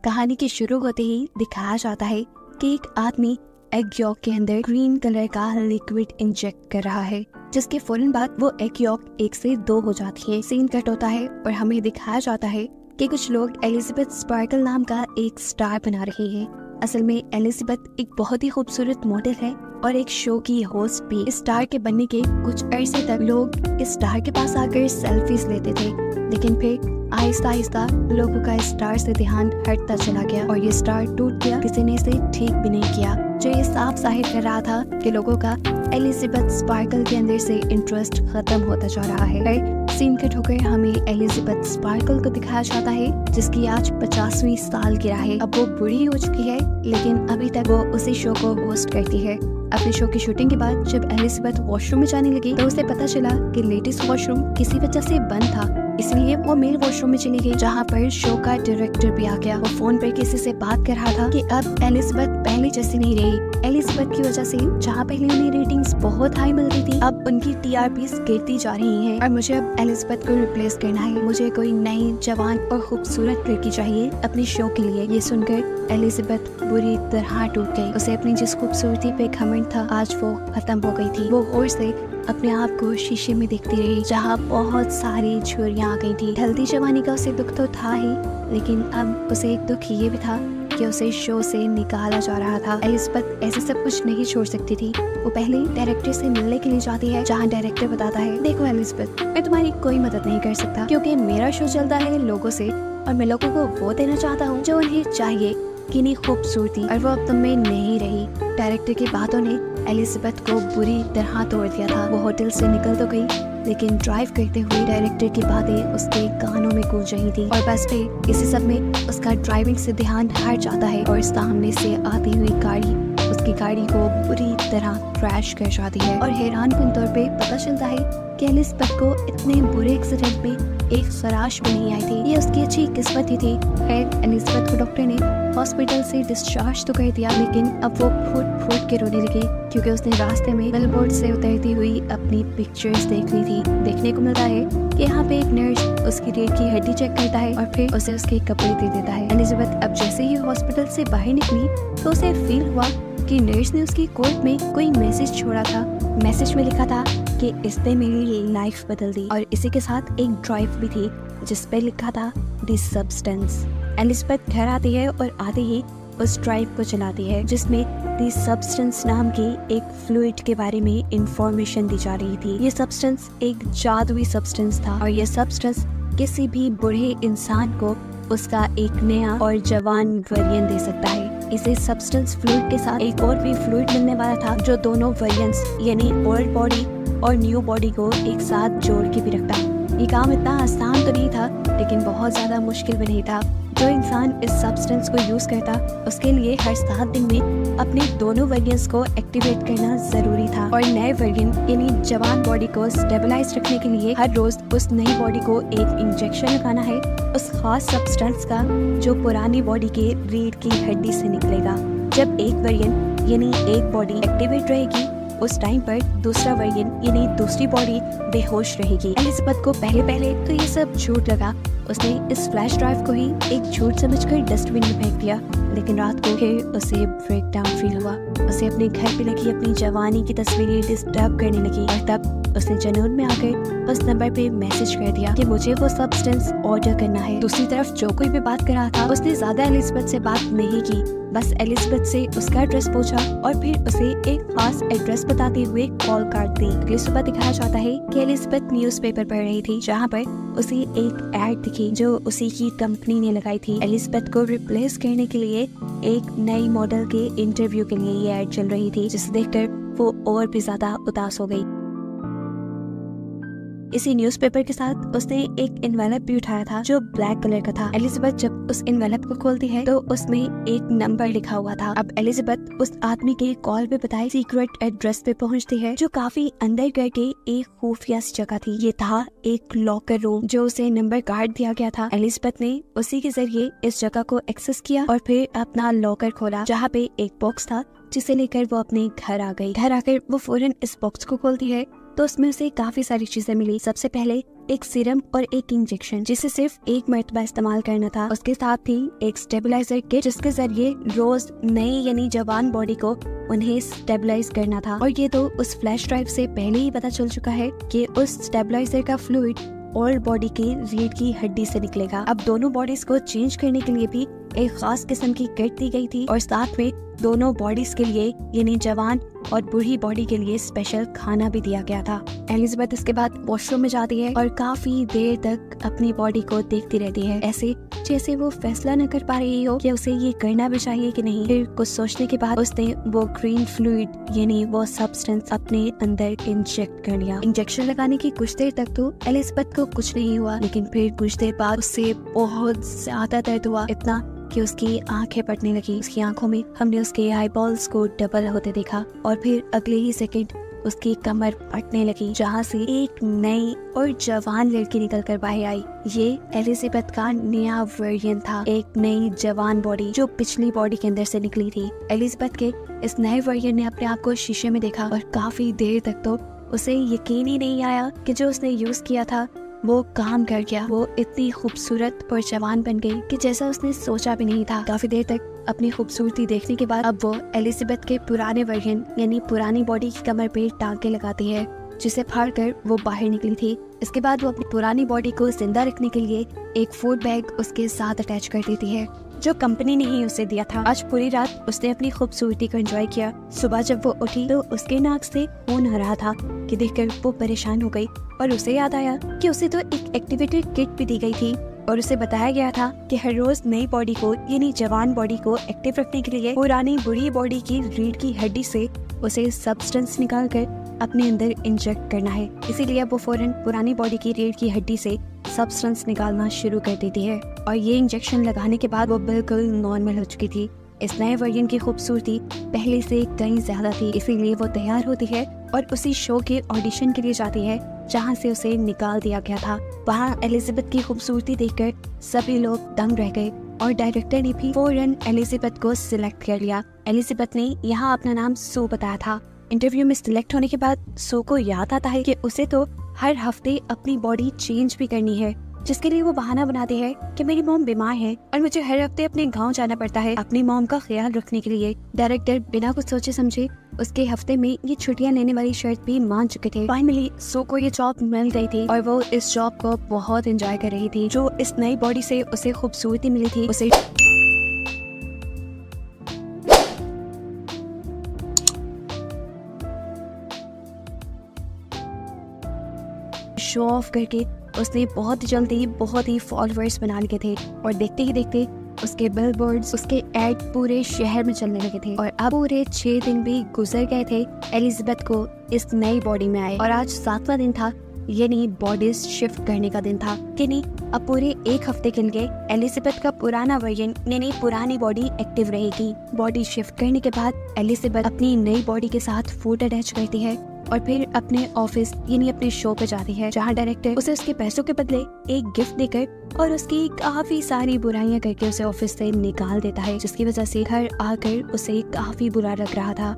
कहानी के शुरू होते ही दिखाया जाता है कि एक आदमी एग यॉक के अंदर ग्रीन कलर का लिक्विड इंजेक्ट कर रहा है, जिसके फौरन बाद वो एग यॉक 1 से 2 हो जाती है। सीन कट होता है और हमें दिखाया जाता है कि कुछ लोग एलिजाबेथ स्पार्कल नाम का एक स्टार बना रहे हैं। असल में एलिजाबेथ एक बहुत ही खूबसूरत मॉडल है और एक शो की होस्ट भी। इस स्टार के बनने के कुछ अरसे तक लोग इस स्टार के पास आकर सेल्फीज लेते थे, लेकिन फिर आहिस्ता आहिस्ता लोगों का इस स्टार से ध्यान हटता चला गया और ये स्टार टूट गया। किसी ने इसे ठीक भी नहीं किया, जो ये साफ जाहिर कर रहा था कि लोगों का एलिजाबेथ स्पार्कल के अंदर से इंटरेस्ट खत्म होता जा रहा है। सीन कट होकर हमें एलिजाबेथ स्पार्कल को दिखाया जाता है, जिसकी आज 50वीं सालगिरह है। अब वो बूढ़ी हो चुकी है, लेकिन अभी तक वो उसी शो को होस्ट करती है। अपने शो की शूटिंग के बाद जब एलिजाबेथ वॉशरूम में जाने लगी तो उसे पता चला कि लेटेस्ट वॉशरूम किसी वजह से बंद था, इसलिए वो मेल वॉशरूम में चली गई, जहाँ पर शो का डायरेक्टर भी आ गया। वो फोन पर किसी से बात कर रहा था कि अब एलिजाबेथ पहले जैसी नहीं रही। एलिजाबेथ की वजह से जहाँ पहले उन्हें रेटिंग्स बहुत हाई मिलती थी, अब उनकी TRPs गिरती जा रही हैं और मुझे अब एलिजाबेथ को रिप्लेस करना है। मुझे कोई नई जवान और खूबसूरत लड़की चाहिए अपने शो के लिए। ये सुनकर एलिजाबेथ बुरी तरह टूट गई। उसे अपनी जिस खूबसूरती पे घमंड था, आज वो खत्म हो गई थी। वो गौर से अपने आप को शीशे में देखती रही, जहाँ बहुत सारी झुर्रियाँ आ गई थी। ढलती जवानी का उसे दुख तो था ही, लेकिन अब उसे एक दुख ये भी था कि उसे शो से निकाला जा रहा था। एलिजाबेथ ऐसे सब कुछ नहीं छोड़ सकती थी। वो पहले डायरेक्टर से मिलने के लिए जाती है, जहाँ डायरेक्टर बताता है, देखो एलिजाबेथ, मैं तुम्हारी कोई मदद नहीं कर सकता क्योंकि मेरा शो चलता है लोगों से और मैं लोगों को वो देना चाहता हूँ जो उन्हें चाहिए, कितनी खूबसूरती, और वो अब तुम में नहीं रही। डायरेक्टर की बातों ने एलिजाबेथ को बुरी तरह तोड़ दिया था। वो होटल से निकल तो गई, लेकिन ड्राइव करते हुए डायरेक्टर की बातें उसके कानों में गूंज रही थी और बस फिर इसी सब में उसका ड्राइविंग से ध्यान हट जाता है और सामने से आती हुई गाड़ी उसकी गाड़ी को बुरी तरह क्रैश कर जाती है और हैरानकुन तौर पे पता चलता है कि एलिजाबेथ को इतने बुरे एक्सीडेंट में एक खराश भी नहीं आई थी। ये उसकी अच्छी किस्मत ही थी। खैर, एलिजाबेथ को डॉक्टर ने हॉस्पिटल से डिस्चार्ज तो कर दिया, लेकिन अब वो फूट फूट के रोने लगी क्योंकि उसने रास्ते में बिलबोर्ड से उतरती हुई अपनी पिक्चर्स देख ली थी। देखने को मिलता है कि यहाँ पे एक नर्स उसकी रीढ़ की हड्डी चेक करता है और फिर उसे उसके कपड़े दे देता है। एलिजाबेथ अब जैसे ही हॉस्पिटल से बाहर निकली तो उसे फील हुआ कि नर्स ने उसकी कोट में कोई मैसेज छोड़ा था। मैसेज में लिखा था कि इसने मेरी लाइफ बदल दी और इसी के साथ एक ड्राइव भी थी जिस पे लिखा था द सब्सटेंस। एलिजाबेथ घर आती है और आते ही उस ड्राइव को चलाती है, जिसमें द सब्सटेंस नाम की एक फ्लूइड के बारे में इंफॉर्मेशन दी जा रही थी। ये सब्सटेंस एक जादुई सब्सटेंस था और ये सब्सटेंस किसी भी बूढ़े इंसान को उसका एक नया और जवान वेरिएंट दे सकता है। इसे सब्सटेंस फ्लूइड के साथ एक और भी फ्लूइड मिलने वाला था जो दोनों वेरिएंट्स यानी ओल्ड बॉडी और न्यू बॉडी को एक साथ जोड़ के भी रखता। ये काम इतना आसान तो नहीं था, लेकिन बहुत ज्यादा मुश्किल भी नहीं था। जो इंसान इस सब्सटेंस को यूज करता उसके लिए हर 7 दिन में अपने दोनों वेरिएंट्स को एक्टिवेट करना जरूरी था और नए वेरिएंट यानी जवान बॉडी को स्टेबलाइज रखने के लिए हर रोज उस नई बॉडी को एक इंजेक्शन लगाना है उस खास सब्सटेंस का जो पुरानी बॉडी के रीढ़ की हड्डी से निकलेगा। जब एक वेरिएंट यानी एक बॉडी एक्टिवेट रहेगी, उस टाइम पर दूसरा वेरिएंट यानी दूसरी बॉडी बेहोश रहेगी। एलिजाबेथ को पहले तो ये सब झूठ लगा। उसने इस फ्लैश ड्राइव को ही एक झूठ समझकर डस्टबिन में फेंक दिया, लेकिन रात को फिर उसे ब्रेक डाउन फील हुआ। उसे अपने घर पे लगी अपनी जवानी की तस्वीरें डिस्टर्ब करने लगी और तब उसने जुनून में आकर उस नंबर पे मैसेज कर दिया कि मुझे वो सब्सटेंस ऑर्डर करना है। दूसरी तरफ जो कोई भी बात कर रहा था उसने ज्यादा एलिजाबेथ से बात नहीं की, बस एलिजाबेथ से उसका एड्रेस पूछा और फिर उसे एक खास एड्रेस बताते हुए कॉल काट दी। अगली सुबह दिखाया जाता है कि एलिजाबेथ न्यूज़पेपर पढ़ रही थी, जहाँ पर उसे एक एड दिखी जो उसी की कंपनी ने लगाई थी। एलिजाबेथ को रिप्लेस करने के लिए एक नई मॉडल के इंटरव्यू के लिए ये एड चल रही थी, जिसे देखकर वो और भी ज्यादा उदास हो गई। इसी न्यूज़पेपर के साथ उसने एक एनवेलप भी उठाया था जो ब्लैक कलर का था। एलिजाबेथ जब उस एनवेलप को खोलती है तो उसमें एक नंबर लिखा हुआ था। अब एलिजाबेथ उस आदमी के कॉल पे बताए सीक्रेट एड्रेस पे पहुंचती है जो काफी अंदर करके एक खुफिया सी जगह थी। ये था एक लॉकर रूम जो उसे नंबर कार्ड दिया गया था। एलिजाबेथ ने उसी के जरिए इस जगह को एक्सेस किया और फिर अपना लॉकर खोला, जहाँ पे एक बॉक्स था जिसे लेकर वो अपने घर आ गई। घर आकर वो फौरन इस बॉक्स को खोलती है तो उसमें उसे काफी सारी चीजें मिली। सबसे पहले एक सीरम और एक इंजेक्शन जिसे सिर्फ एक मर्तबा इस्तेमाल करना था। उसके साथ ही एक स्टेबलाइजर किट जिसके जरिए रोज नई यानी जवान बॉडी को उन्हें स्टेबलाइज करना था। और ये तो उस फ्लैश ड्राइव से पहले ही पता चल चुका है कि उस स्टेबलाइजर का फ्लूइड ओल्ड बॉडी की रीढ़ की हड्डी से निकलेगा। अब दोनों बॉडीज को चेंज करने के लिए भी एक खास किस्म की किट दी गई थी और साथ में दोनों बॉडीज के लिए यानी जवान और बूढ़ी बॉडी के लिए स्पेशल खाना भी दिया गया था। एलिजाबेथ इसके बाद वॉशरूम में जाती है और काफी देर तक अपनी बॉडी को देखती रहती है, ऐसे जैसे वो फैसला न कर पा रही हो कि उसे ये करना भी चाहिए कि नहीं। फिर कुछ सोचने के बाद उसने वो ग्रीन फ्लूइड यानी वो सब्सटेंस अपने अंदर इंजेक्ट कर लिया। इंजेक्शन लगाने की कुछ देर तक तो एलिजाबेथ को कुछ नहीं हुआ, लेकिन फिर कुछ देर बाद उससे बहुत ज्यादा दर्द हुआ, इतना कि उसकी आंखें फटने लगी। उसकी आंखों में हमने उसके आईबॉल्स को डबल होते देखा और फिर अगले ही सेकंड उसकी कमर फटने लगी, जहाँ से एक नई और जवान लड़की निकल कर बाहर आई। ये एलिजाबेथ का नया वर्जन था, एक नई जवान बॉडी जो पिछली बॉडी के अंदर से निकली थी। एलिजाबेथ के इस नए वर्जन ने अपने आप को शीशे में देखा और काफी देर तक तो उसे यकीन ही नहीं आया कि जो उसने यूज किया था वो काम कर गया। वो इतनी खूबसूरत और जवान बन गई कि जैसा उसने सोचा भी नहीं था। काफी देर तक अपनी खूबसूरती देखने के बाद अब वो एलिजाबेथ के पुराने वर्जन यानी पुरानी बॉडी की कमर पे टांके लगाती है, जिसे फाड़ कर वो बाहर निकली थी। इसके बाद वो अपनी पुरानी बॉडी को जिंदा रखने के लिए एक फूड बैग उसके साथ अटैच कर देती है, जो कंपनी ने ही उसे दिया था। आज पूरी रात उसने अपनी खूबसूरती को एंजॉय किया। सुबह जब वो उठी तो उसके नाक से खून आ रहा था कि देखकर वो परेशान हो गई और उसे याद आया कि उसे तो एक एक्टिवेटर किट भी दी गई थी और उसे बताया गया था कि हर रोज नई बॉडी को यानी जवान बॉडी को एक्टिव रखने के लिए पुरानी बूढ़ी बॉडी की रीढ़ की हड्डी से उसे सब्सटेंस निकाल कर अपने अंदर इंजेक्ट करना है। इसीलिए वो फौरन पुरानी बॉडी की रीढ़ की हड्डी से सब्सटेंस निकालना शुरू कर देती है और ये इंजेक्शन लगाने के बाद वो बिल्कुल नॉर्मल हो चुकी थी। इस नए वर्जन की खूबसूरती पहले से कहीं ज्यादा थी, इसीलिए वो तैयार होती है और उसी शो के ऑडिशन के लिए जाती है जहां से उसे निकाल दिया गया था। वहां एलिजाबेथ की खूबसूरती देखकर सभी लोग दंग रह गए और डायरेक्टर ने भी फौरन एलिजाबेथ को सिलेक्ट कर लिया। एलिजाबेथ ने यहाँ अपना नाम सू बताया था। इंटरव्यू में सिलेक्ट होने के बाद सू को याद आता है कि उसे तो हर हफ्ते अपनी बॉडी चेंज भी करनी है, जिसके लिए वो बहाना बनाती है कि मेरी मॉम बीमार है और मुझे हर हफ्ते अपने गांव जाना पड़ता है अपनी मॉम का ख्याल रखने के लिए। डायरेक्टर बिना कुछ सोचे समझे उसके हफ्ते में ये छुट्टियां लेने वाली शर्त भी मान चुके थे। फाइनली सो को ये जॉब मिल गई थी और वो इस जॉब को बहुत एंजॉय कर रही थी। जो इस नई बॉडी से उसे खूबसूरती मिली थी उसे शो ऑफ करके उसने बहुत जल्दी बहुत ही फॉलोअर्स बना लिए थे और देखते ही देखते उसके बिलबोर्ड्स उसके एड पूरे शहर में चलने लगे थे। और अब पूरे 6 दिन भी गुजर गए थे एलिजाबेथ को इस नई बॉडी में आए और आज 7वां दिन था, यानी बॉडीज शिफ्ट करने का दिन था। कि नहीं, अब पूरे 1 हफ्ते के लिए एलिजाबेथ का पुराना वर्जन यानी पुरानी बॉडी एक्टिव रहेगी। बॉडी शिफ्ट करने के बाद एलिजाबेथ अपनी नई बॉडी के साथ फूड अटैच करती है और फिर अपने ऑफिस यानी अपने शो पे जाती है, जहाँ डायरेक्टर उसे उसके पैसों के बदले एक गिफ्ट देकर और उसकी काफी सारी बुराइयां करके उसे ऑफिस से निकाल देता है, जिसकी वजह से घर आकर उसे काफी बुरा लग रहा था।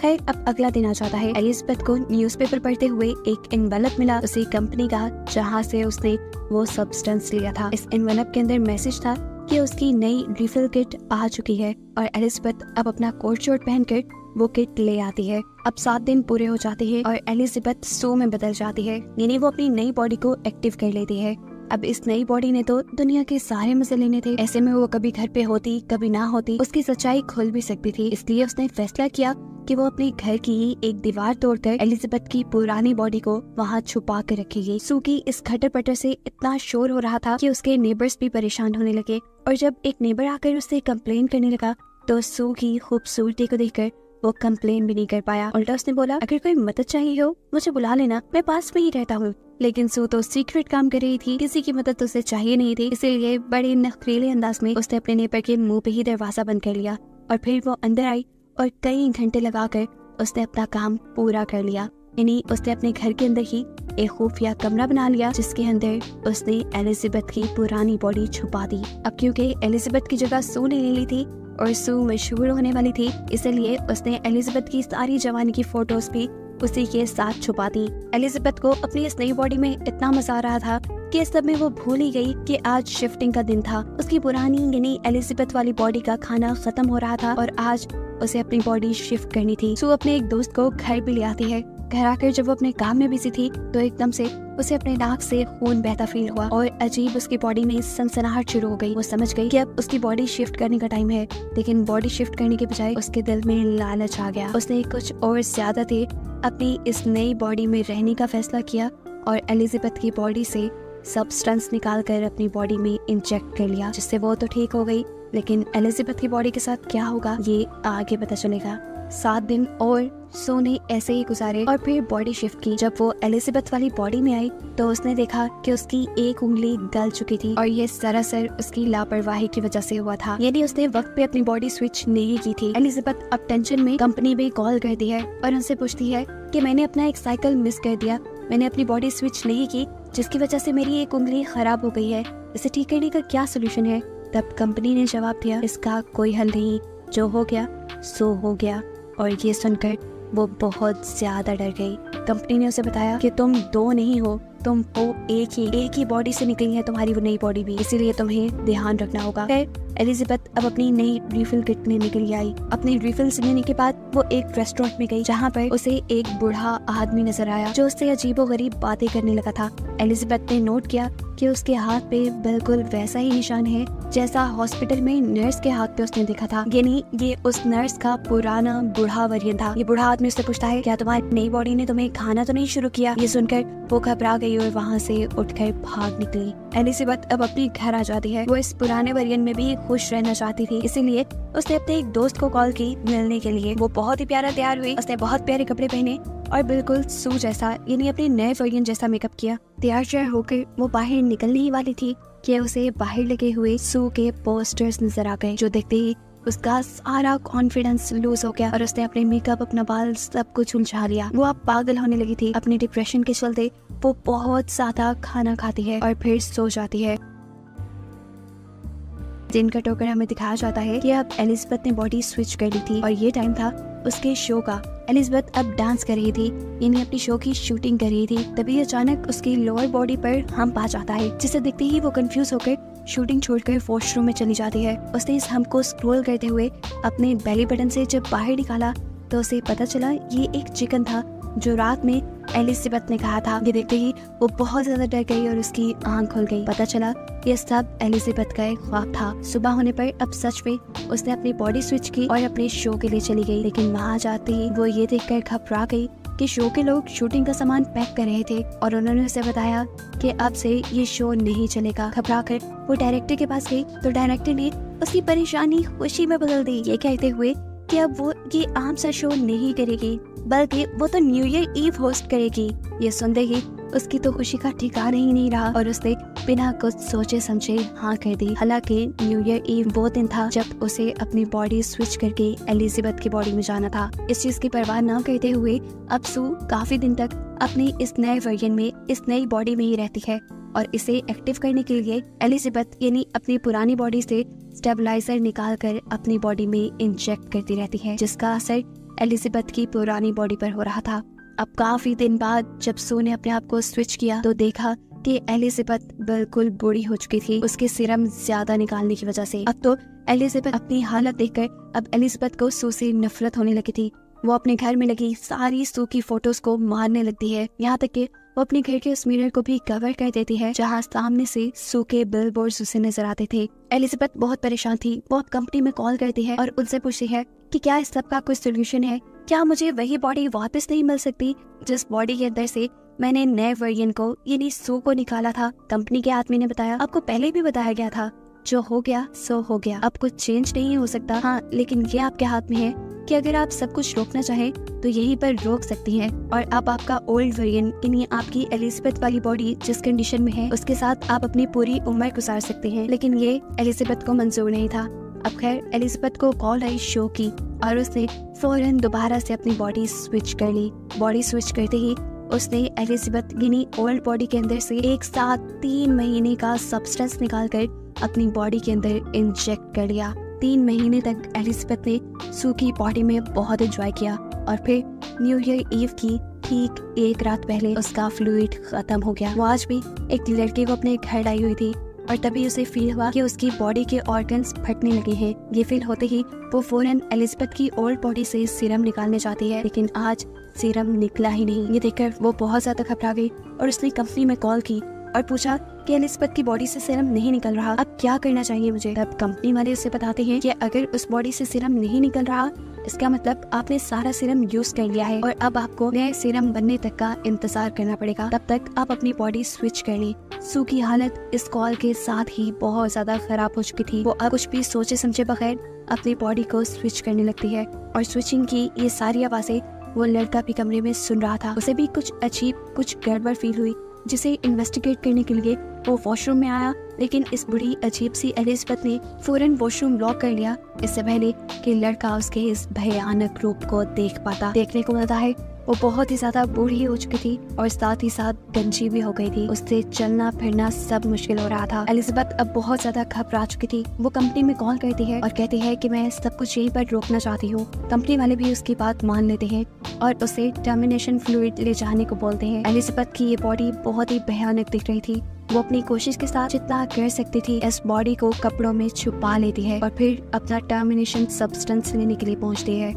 खैर, अब अगला दिन आ जाता है। एलिजाबेथ को न्यूज़पेपर पढ़ते हुए एक एनवेलप मिला उसे कंपनी का, जहाँ से उसने वो सब्सटेंस लिया था। इस एनवेलप के अंदर मैसेज था कि उसकी नई रिफिल किट आ चुकी है और एलिजाबेथ अब अपना कोट शर्ट पहनकर वो किट ले आती है। अब 7 दिन पूरे हो जाते हैं और एलिजाबेथ सो में बदल जाती है, यानी वो अपनी नई बॉडी को एक्टिव कर लेती है। अब इस नई बॉडी ने तो दुनिया के सारे मजे लेने थे, ऐसे में वो कभी घर पे होती कभी ना होती, उसकी सच्चाई खुल भी सकती थी। इसलिए उसने फैसला किया कि वो अपने घर की ही एक दीवार तोड़कर एलिजाबेथ की पुरानी बॉडी को वहाँ छुपा कर रखेगी। सू की इस खटर पटर से इतना शोर हो रहा था कि उसके नेबर्स भी परेशान होने लगे और जब एक नेबर आकर उससे कंप्लेन करने लगा तो सू की खूबसूरती को देखकर वो कंप्लेन भी नहीं कर पाया। उल्टा उसने बोला, अगर कोई मदद चाहिए हो मुझे बुला लेना, मैं पास में ही रहता हूँ। लेकिन सू तो सीक्रेट काम कर रही थी, किसी की मदद उसे चाहिए नहीं थी, इसीलिए बड़े नखरीले अंदाज में उसने अपने नेबर के मुंह पे ही दरवाजा बंद कर लिया और फिर वो अंदर आई और कई घंटे लगाकर उसने अपना काम पूरा कर लिया। यानी उसने अपने घर के अंदर ही एक खुफिया कमरा बना लिया, जिसके अंदर उसने एलिजाबेथ की पुरानी बॉडी छुपा दी। अब क्योंकि एलिजाबेथ की जगह सू ने ले ली थी और सू मशहूर होने वाली थी, इसलिए उसने एलिजाबेथ की सारी जवानी की फोटोज भी उसी के साथ छुपा दी। एलिजाबेथ को अपनी इस नई बॉडी में इतना मजा आ रहा था कि इस सब में वो भूल ही गई कि आज शिफ्टिंग का दिन था। उसकी पुरानी यानी एलिजाबेथ वाली बॉडी का खाना खत्म हो रहा था और आज उसे अपनी बॉडी शिफ्ट करनी थी। सू अपने एक दोस्त को घर भी ले आती है। घर आकर जब वो अपने काम में बिजी थी तो एकदम से उसे अपने नाक से खून बहता फील हुआ और अजीब उसकी बॉडी में सनसनाहट शुरू हो गई। वो समझ गई कि अब उसकी बॉडी शिफ्ट करने का टाइम है, लेकिन बॉडी शिफ्ट करने के बजाय उसके दिल में लालच आ गया। उसने कुछ और ज्यादा थे अपनी इस नई बॉडी में रहने का फैसला किया और एलिजाबेथ की बॉडी से सब्सटेंस निकालकर अपनी बॉडी में इंजेक्ट कर लिया, जिससे वो तो ठीक हो गई, लेकिन एलिजाबेथ की बॉडी के साथ क्या होगा ये आगे पता चलेगा। 7 दिन और सू ने ऐसे ही गुजारे और फिर बॉडी शिफ्ट की। जब वो एलिजाबेथ वाली बॉडी में आई तो उसने देखा कि उसकी एक उंगली गल चुकी थी और ये सरासर उसकी लापरवाही की वजह से हुआ था, यानी उसने वक्त पे अपनी बॉडी स्विच नहीं की थी। एलिजाबेथ अब टेंशन में कंपनी में कॉल करती है और उनसे पूछती है कि मैंने अपना एक साइकिल मिस कर दिया, मैंने अपनी बॉडी स्विच नहीं की जिसकी वजह से मेरी एक उंगली खराब हो गई है, इसे ठीक करने का क्या सोल्यूशन है। तब कंपनी ने जवाब दिया, इसका कोई हल नहीं, जो हो गया सो हो गया। और ये सुनकर वो बहुत ज्यादा डर गई। कंपनी ने उसे बताया कि तुम 2 नहीं हो, तुम हो एक ही बॉडी से निकली है तुम्हारी वो नई बॉडी भी, इसीलिए तुम्हें ध्यान रखना होगा। फिर एलिजाबेथ अब अपनी नई रिफिल किट लेने के लिए आई। अपनी रिफिल लेने के बाद वो एक रेस्टोरेंट में गई जहाँ पर उसे एक बूढ़ा आदमी नजर आया जो उससे अजीबोगरीब बातें करने लगा था। एलिजाबेथ ने नोट किया कि उसके हाथ पे बिल्कुल वैसा ही निशान है जैसा हॉस्पिटल में नर्स के हाथ पे उसने देखा था, यानी ये उस नर्स का पुराना बूढ़ा वर्जन था। ये बूढ़ा आदमी उससे पूछता है, क्या तुम्हारी नई बॉडी ने तुम्हें खाना तो नहीं शुरू किया? ये सुनकर वो घबरा गई और वहाँ से उठकर भाग निकली। एलिजाबेथ अब अपने घर आ जाती है। वो इस पुराने वर्जन में भी खुश रहना चाहती थी, इसीलिए उसने अपने एक दोस्त को कॉल की मिलने के लिए। वो बहुत ही प्यारा तैयार हुई, उसने बहुत प्यारे कपड़े पहने और बिल्कुल सू जैसा यानी अपने नए वर्जन जैसा मेकअप किया। तैयार श्यार होकर वो बाहर निकलने ही वाली थी कि उसे बाहर लगे हुए सू के पोस्टर्स नजर आ गए, जो देखते ही उसका सारा कॉन्फिडेंस लूज हो गया और उसने अपने मेकअप, अपना बाल सब कुछ उलझा लिया। वो अब पागल होने लगी थी। अपने डिप्रेशन के चलते वो बहुत ज्यादा खाना खाती है और फिर सो जाती है। दिन का टोकर हमें दिखाया जाता है कि अब एलिजाबेथ ने बॉडी स्विच कर ली थी और ये टाइम था उसके शो का। एलिजाबेथ अब डांस कर रही थी, यानी अपनी शो की शूटिंग कर रही थी। तभी अचानक उसकी लोअर बॉडी पर हम्प आ जाता है, जिसे देखते ही वो कंफ्यूज होकर शूटिंग छोड़कर वॉशरूम में चली जाती है। उसने इस हम्प को स्क्रॉल करते हुए अपने बेली बटन से जब बाहर निकाला तो उसे पता चला ये एक चिकन था जो रात में एलिजाबेथ ने कहा था। ये देखते ही वो बहुत ज्यादा डर गई और उसकी आंख खुल गई। पता चला ये सब एलिजाबेथ का एक ख्वाब था। सुबह होने पर अब सच में उसने अपनी बॉडी स्विच की और अपने शो के लिए चली गई, लेकिन वहाँ जाते ही वो ये देखकर घबरा गई कि शो के लोग शूटिंग का सामान पैक कर रहे थे और उन्होंने उसे बताया कि अब से ये शो नहीं चलेगा। घबरा कर वो डायरेक्टर के पास गई तो डायरेक्टर ने उसकी परेशानी खुशी में बदल दी, ये कहते हुए कि अब वो ये आम सा शो नहीं करेगी बल्कि वो तो न्यू ईयर ईव होस्ट करेगी। ये सुनते ही उसकी तो खुशी का ठिकाना ही नहीं रहा और उसने बिना कुछ सोचे समझे हाँ कर दी। हालांकि न्यू ईयर ईव वो दिन था जब उसे अपनी बॉडी स्विच करके एलिजाबेथ की बॉडी में जाना था। इस चीज की परवाह न करते हुए अब सू काफी दिन तक अपनी इस नए वर्जन में, इस नई बॉडी में ही रहती है और इसे एक्टिव करने के लिए एलिजाबेथ यानी अपनी पुरानी बॉडी से स्टेबलाइजर निकालकर अपनी बॉडी में इंजेक्ट करती रहती है, जिसका असर एलिजाबेथ की पुरानी बॉडी पर हो रहा था। अब काफी दिन बाद जब सू ने अपने आप को स्विच किया तो देखा कि एलिजाबेथ बिल्कुल बूढ़ी हो चुकी थी उसके सीरम ज्यादा निकालने की वजह से। अब तो एलिजाबेथ अपनी हालत देखकर अब एलिजाबेथ को सू से नफरत होने लगी थी। वो अपने घर में लगी सारी सू की फोटोज को मारने लगती है, यहाँ तक कि वो अपने घर के उस मिरर को भी कवर कर देती है जहाँ सामने से सू के बिलबोर्ड्स उसे नजर आते थे। एलिजाबेथ बहुत परेशान थी। वो अब कंपनी में कॉल करती है और उनसे पूछती है कि क्या इस सब का कोई सोल्यूशन है, क्या मुझे वही बॉडी वापस नहीं मिल सकती जिस बॉडी के अंदर से मैंने नए वर्जन को यानी सू को निकाला था। कंपनी के आदमी ने बताया, आपको पहले भी बताया गया था, जो हो गया सो हो गया, अब कुछ चेंज नहीं हो सकता। हाँ, लेकिन ये आपके हाथ में है कि अगर आप सब कुछ रोकना चाहें तो यहीं पर रोक सकती हैं और अब आपका ओल्ड वर्जन यानी आपकी एलिजाबेथ वाली बॉडी जिस कंडीशन में है उसके साथ आप अपनी पूरी उम्र गुजार सकते हैं। लेकिन ये एलिजाबेथ को मंजूर नहीं था। अब खैर एलिजाबेथ को कॉल आई शो की और उसने फौरन दोबारा से अपनी बॉडी स्विच कर ली। बॉडी स्विच करते ही उसने एलिजाबेथ यानी ओल्ड बॉडी के अंदर से एक साथ 3 महीने का सब्सटेंस निकालकर अपनी बॉडी के अंदर इंजेक्ट कर लिया। 3 महीने तक एलिजाबेथ ने सू की बॉडी में बहुत एंजॉय किया और फिर न्यू ईयर ईव की ठीक एक रात पहले उसका फ्लूइड खत्म हो गया। वो आज भी एक लड़के को अपने घर लाई हुई थी और तभी उसे फील हुआ कि उसकी बॉडी के ऑर्गन्स फटने लगे हैं। ये फील होते ही वो फौरन एलिजाबेथ की ओल्ड बॉडी से सीरम निकालने जाती है, लेकिन आज सीरम निकला ही नहीं। ये देखकर वो बहुत ज्यादा घबरा गई और उसने कंपनी में कॉल की और पूछा कि एलिजाबेथ की बॉडी से सीरम नहीं निकल रहा, अब क्या करना चाहिए मुझे। तब कंपनी वाले उसे बताते हैं कि अगर उस बॉडी से सीरम नहीं निकल रहा, इसका मतलब आपने सारा सीरम यूज कर लिया है और अब आपको नए सीरम बनने तक का इंतजार करना पड़ेगा। तब तक आप अपनी बॉडी स्विच कर ली। सू की हालत इस कॉल के साथ ही बहुत ज्यादा खराब हो चुकी थी। वो अब कुछ भी सोचे समझे बगैर अपनी बॉडी को स्विच करने लगती है और स्विचिंग की ये सारी आवाजें वो लड़का भी कमरे में सुन रहा था। उसे भी कुछ अजीब, कुछ गड़बड़ फील हुई, जिसे इन्वेस्टिगेट करने के लिए वो वॉशरूम में आया, लेकिन इस बुढ़ी अजीब सी एलिजाबेथ ने फौरन वॉशरूम लॉक कर लिया, इससे पहले कि लड़का उसके इस भयानक रूप को देख पाता। देखने को मिलता है वो बहुत ही ज्यादा बूढ़ी हो चुकी थी और साथ ही साथ गंजी भी हो गई थी। उससे चलना फिरना सब मुश्किल हो रहा था। एलिजाबेथ अब बहुत ज्यादा घबरा चुकी थी। वो कंपनी में कॉल करती है और कहती है कि मैं सब कुछ यहीं पर रोकना चाहती हूँ। कंपनी वाले भी उसकी बात मान लेते हैं और उसे टर्मिनेशन फ्लूइड ले जाने को बोलते हैं। एलिजाबेथ की ये बॉडी बहुत ही भयानक दिख रही थी। वो अपनी कोशिश के साथ जितना कर सकती थी इस बॉडी को कपड़ों में छुपा लेती है और फिर अपना टर्मिनेशन सब्सटेंस लेने के लिए पहुंचती है।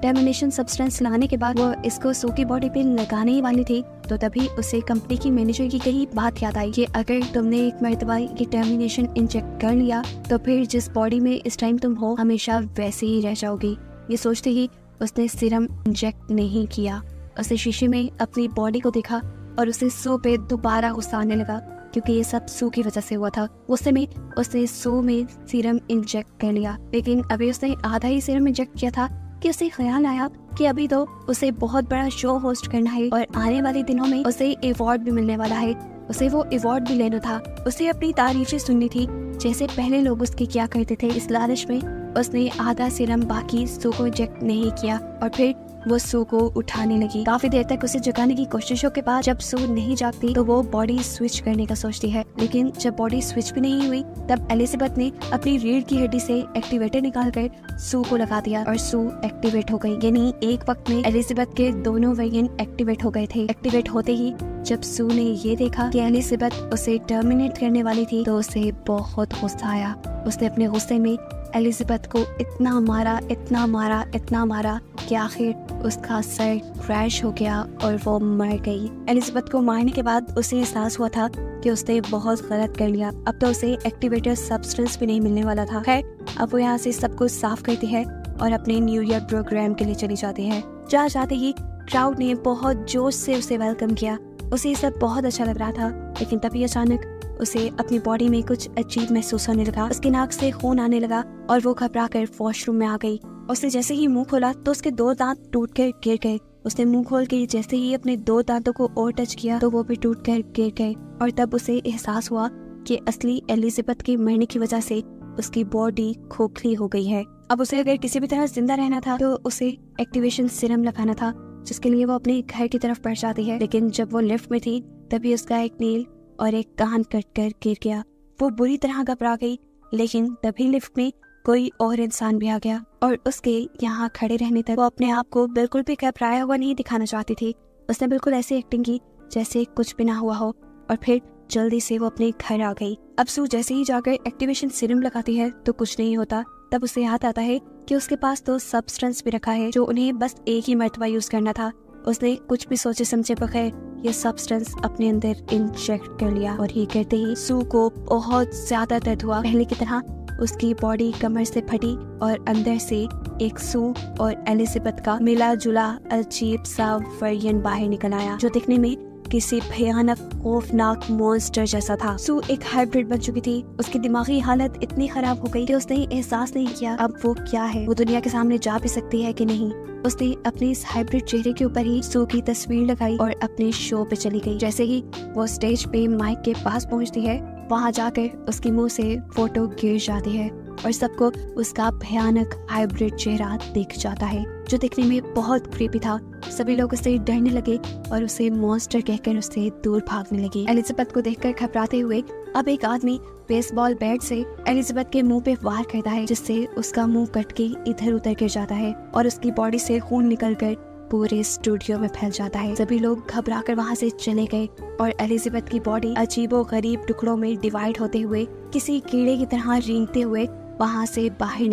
टर्मिनेशन सब्सटेंस लाने के बाद वो इसको सू की बॉडी पे लगाने ही वाली थी, तो तभी उसे कंपनी की मैनेजर की कही बात याद आई कि अगर तुमने एक मर्तबा ये टर्मिनेशन इंजेक्ट कर लिया तो फिर जिस बॉडी में इस टाइम तुम हो हमेशा वैसे ही रह जाओगी। ये सोचते ही उसने सीरम इंजेक्ट नहीं किया। उसे शीशे में अपनी बॉडी को देखा और उसे सू पे दोबारा गुस्सा आने लगा, क्योंकि ये सब सू की वजह से हुआ था। उस समय उसने सू में सीरम इंजेक्ट कर लिया, लेकिन अभी उसने आधा ही सीरम इंजेक्ट किया था कि उसे ख्याल आया कि अभी तो उसे बहुत बड़ा शो होस्ट करना है और आने वाले दिनों में उसे अवार्ड भी मिलने वाला है। उसे वो अवार्ड भी लेना था। उसे अपनी तारीफें सुननी थी जैसे पहले लोग उसकी किया करते थे। इस लालच में उसने आधा सीरम बाकी सू को इंजेक्ट नहीं किया और फिर वो सू को उठाने लगी। काफी देर तक उसे जगाने की कोशिशों के बाद जब सू नहीं जागती तो वो बॉडी स्विच करने का सोचती है, लेकिन जब बॉडी स्विच भी नहीं हुई तब एलिजाबेथ ने अपनी रीढ़ की हड्डी से एक्टिवेटर निकालकर सू को लगा दिया और सू एक्टिवेट हो गई। यानी एक वक्त में एलिजाबेथ के दोनों वेरिएंट एक्टिवेट हो गए थे। एक्टिवेट होते ही जब सू ने ये देखा कि एलिजाबेथ उसे टर्मिनेट करने वाली थी तो उसे बहुत गुस्सा आया। उसने अपने गुस्से में एलिजाबेथ को इतना मारा, इतना मारा, इतना मारा कि आखिर उसका सर क्रैश हो गया और वो मर गई। एलिजाबेथ को मारने के बाद उसे एहसास हुआ था कि उसने बहुत गलत कर लिया। अब तो उसे एक्टिवेटर सब्सटेंस भी नहीं मिलने वाला था। खैर, अब वो यहाँ से सब कुछ साफ करती है और अपने न्यू ईयर प्रोग्राम के लिए चली जाती है। जहाँ जाते ही क्राउड ने बहुत जोश से उसे वेलकम किया। उसे ये सब बहुत अच्छा लग रहा था, लेकिन तभी अचानक उसे अपनी बॉडी में कुछ अजीब महसूस होने लगा। उसके नाक से खून आने लगा और वो घबरा कर वॉशरूम में आ गई। उसने जैसे ही मुंह खोला तो उसके 2 दांत टूट कर गिर गए। उसने मुंह खोल के जैसे ही अपने 2 दांतों को और टच किया तो वो भी टूट कर गिर गए और तब उसे एहसास हुआ कि असली एलिजाबेथ के मरने की वजह से उसकी बॉडी खोखली हो गई है। अब उसे अगर किसी भी तरह जिंदा रहना था तो उसे एक्टिवेशन सीरम लगाना था, जिसके लिए वो अपने घर की तरफ बढ़ जाती है। लेकिन जब वो लिफ्ट में थी तभी उसका एक नील और एक कान कटकर गिर गया। वो बुरी तरह घबरा गई, लेकिन तभी लिफ्ट में कोई और इंसान भी आ गया और उसके यहाँ खड़े रहने तक वो अपने आप को बिल्कुल भी घबराया हुआ नहीं दिखाना चाहती थी। उसने बिल्कुल ऐसी एक्टिंग की जैसे कुछ भी ना हुआ हो और फिर जल्दी से वो अपने घर आ गई। अब सू जैसे ही जाकर एक्टिवेशन सीरम लगाती है तो कुछ नहीं होता। तब उसे याद आता है कि उसके पास तो सब्सटेंस भी रखा है जो उन्हें बस एक ही मर्तबा यूज करना था। उसने कुछ भी सोचे समझे बगैर ये सब्सटेंस अपने अंदर इंजेक्ट कर लिया और ये करते ही सू को बहुत ज्यादा दर्द हुआ। पहले की तरह उसकी बॉडी कमर से फटी और अंदर से एक सू और एलिजाबेथ का मिला जुला अजीब सा वेरिएंट बाहर निकल आया, जो दिखने में किसी भयानक खौफनाक मॉन्स्टर जैसा था। सू एक हाइब्रिड बन चुकी थी। उसकी दिमागी हालत इतनी खराब हो गई कि उसने एहसास नहीं किया अब वो क्या है, वो दुनिया के सामने जा भी सकती है कि नहीं। उसने अपने इस हाइब्रिड चेहरे के ऊपर ही सू की तस्वीर लगाई और अपने शो पे चली गई। जैसे ही वो स्टेज पे माइक के पास पहुंचती है, वहां जाकर उसके मुंह से फोटो गिर जाती है और सबको उसका भयानक हाइब्रिड चेहरा दिख जाता है, जो दिखने में बहुत क्रीपी था। सभी लोग उससे डरने लगे और उसे मॉन्स्टर कहकर उससे दूर भागने लगी। एलिजाबेथ को देखकर घबराते हुए अब एक आदमी बेसबॉल बैट से एलिजाबेथ के मुंह पे वार करता है, जिससे उसका मुंह कट के इधर उधर गिर जाता है और उसकी बॉडी से खून निकलकर पूरे स्टूडियो में फैल जाता है। सभी लोग घबराकर वहां से चले गए और एलिजाबेथ की बॉडी अजीबो गरीब टुकड़ों में डिवाइड होते हुए किसी कीड़े की तरह रेंगते हुए वहां से बाहर